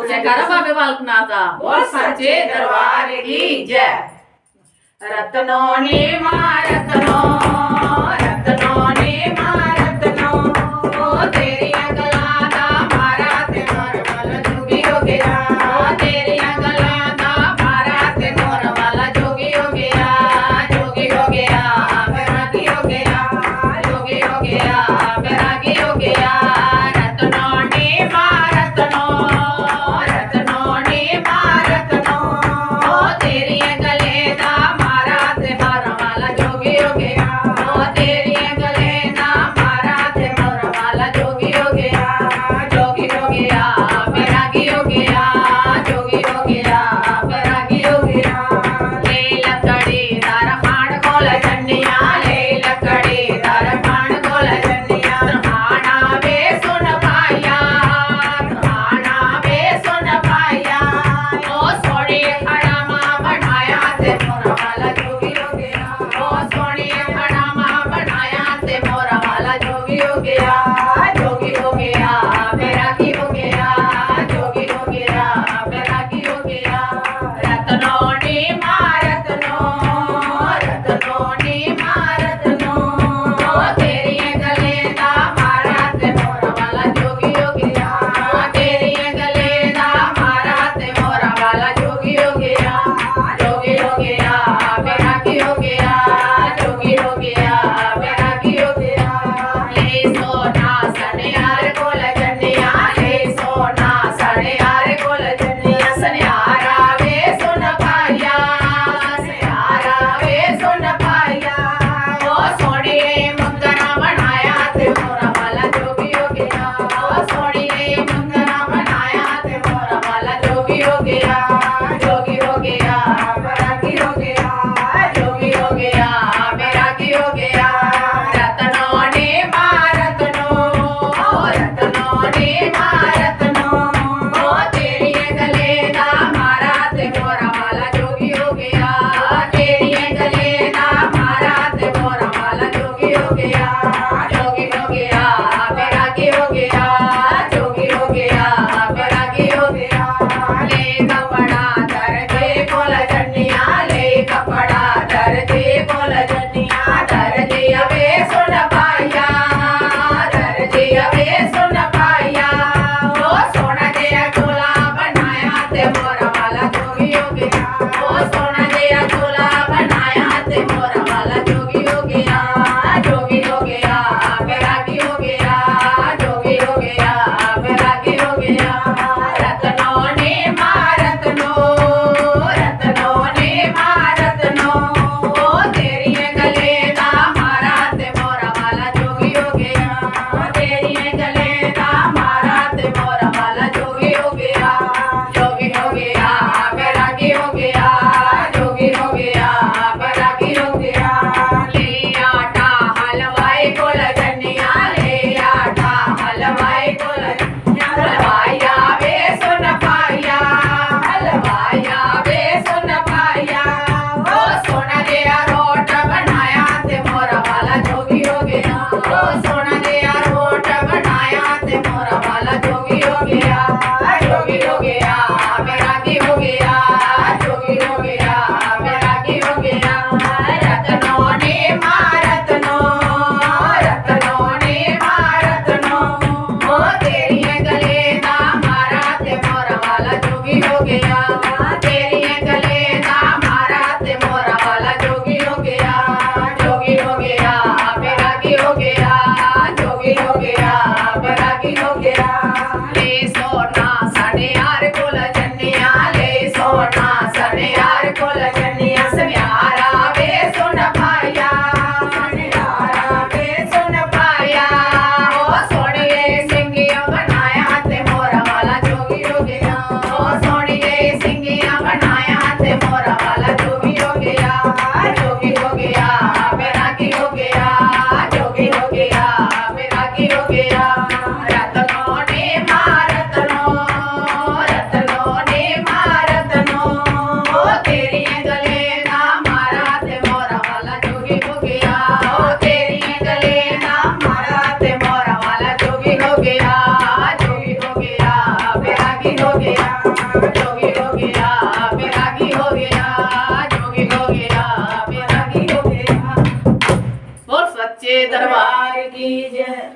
जयकारा बाबे बालकनाथ दा बोल सच्चे दरबार की जय। रत्नों ने मां रत्नों, रत्नों ने मां रत्नों, ओ तेरिया गला दा मारा ते मोर वाला जोगी हो गया, तेरिया गला दा मारा ते मोर वाला जोगी हो गया, जोगी हो गया बैरागी हो गया, जोगी हो गया बैरागी हो गया। रत्नों ने मां रत्नों, रत्नों ने मां रत्नों, ओ तेरिया गले दा मारा ते मोर वाला जोगी हो गया, ओ तेरिया गले दा मारा ते मोर वाला जोगी हो गया, जोगी हो गया बैरागी हो गया, जोगी हो गया बैरागी हो गया। ले लकड़ी दर खान खोल चन्निया, ले लकड़ी दर खान खोल चन्निया, खाना वे सुन पाया, खाना वे सुन पाया, ओ सोने खड़ा मां बनाया ते मोर वाला जोगी हो गया, ओ सोने खड़ा मां बनाया ते मोर वाला जोगी हो गया, जोगी हो गया बैरागी हो गया, जोगी हो गया बैरागी हो गया। रत्नों ने मां रत्नों, रत्नों ने मां रत्नों, ओ तेरिया गले दा मारा ते मोर वाला जोगी हो गया, तेरिया गले दा मारा ते मोर वाला जोगी हो गया, जोगी हो गया बैरागी हो गया, जोगी हो गया बैरागी हो गया। ले सोना सनियार कोल चन्निया, ले सोना सनियार कोल चन्निया, सनियारा वे सुन पाया, सनियारा वे सुन पाया, ओ सोने मंगना बनाया ते मोर वाला जोगी हो गया, ओ सोने मंगना बनाया ते मोर वाला जोगी हो गया, जोगी हो गया बैरागी हो गया, जोगी हो गया बैरागी हो गया। रत्नों ने मां रत्नों, रत्नों ने मां रत्नों, ओ तेरिया गले दा मारा ते मोर वाला जोगी हो गया, तेरिया गले दा मारा ते मोर वाला जोगी हो गया, जोगी हो गया बैरागी हो गया, जोगी हो गया बैरागी हो गया। ले कपड़ा धर दे कोल चन्निया, ले कपड़ा धर दे कोल चन्निया, धर दे अबे सुन पाया, धर दे अबे सुन पाया, ओ सोना दे चोला बनाया ते मोर वाला जोगी हो गया, ओ सोना दे चोला बनाया ते मोर वाला जोगी हो गया, जोगी हो गया बैरागी हो गया, जोगी हो गया बैरागी हो गया। रत्नों ने मां रत्नों, रत्नों ने मां रत्नों, ओ तेरिया गले दा मारा ते मोर वाला जोगी हो गया, तेरिया गले दा मारा ते मोर वाला जोगी हो गया, जोगी हो गया बैरागी हो गया, जोगी हो गया बैरागी हो गया। ले आटा हलवाई कोल चन्निया, ले आटा हलवाई कोल चन्निया, हलवाया वे सुन पाया, हलवाया वे सुन पाया, ओ सोना दे रोट बनाया ते मोर वाला जोगी हो गया, ओ सोना दे रोट बनाया ते मोर वाला जोगी हो गया, जोगी हो गया बैरागी हो गया, जोगी हो गया बैरागी हो गया। रत्नों ने मां रत्नों, रत्नों ने मां रत्नों, ओ तेरिया गले दा मारा ते मोर वाला जोगी हो गया, तेरिया गले दा मारा ते मोर वाला जोगी हो गया, जोगी हो गया बैरागी हो गया, जोगी हो गया बैरागी हो गया। ले सोना सनियार कोल चन्निया, ले सोना सनियार कोल चन्निया, सनियारा वे सुन पाया, सनियारा वे सुन पाया, ओ सोने सिंगिया बनाया ते मोर वाला जोगी हो गया, ओ सोने सिंगिया बनाया ते जोगी हो गया बैरागी हो गया, जोगी हो गया बैरागी हो गया। और सच्चे दरबार की जय।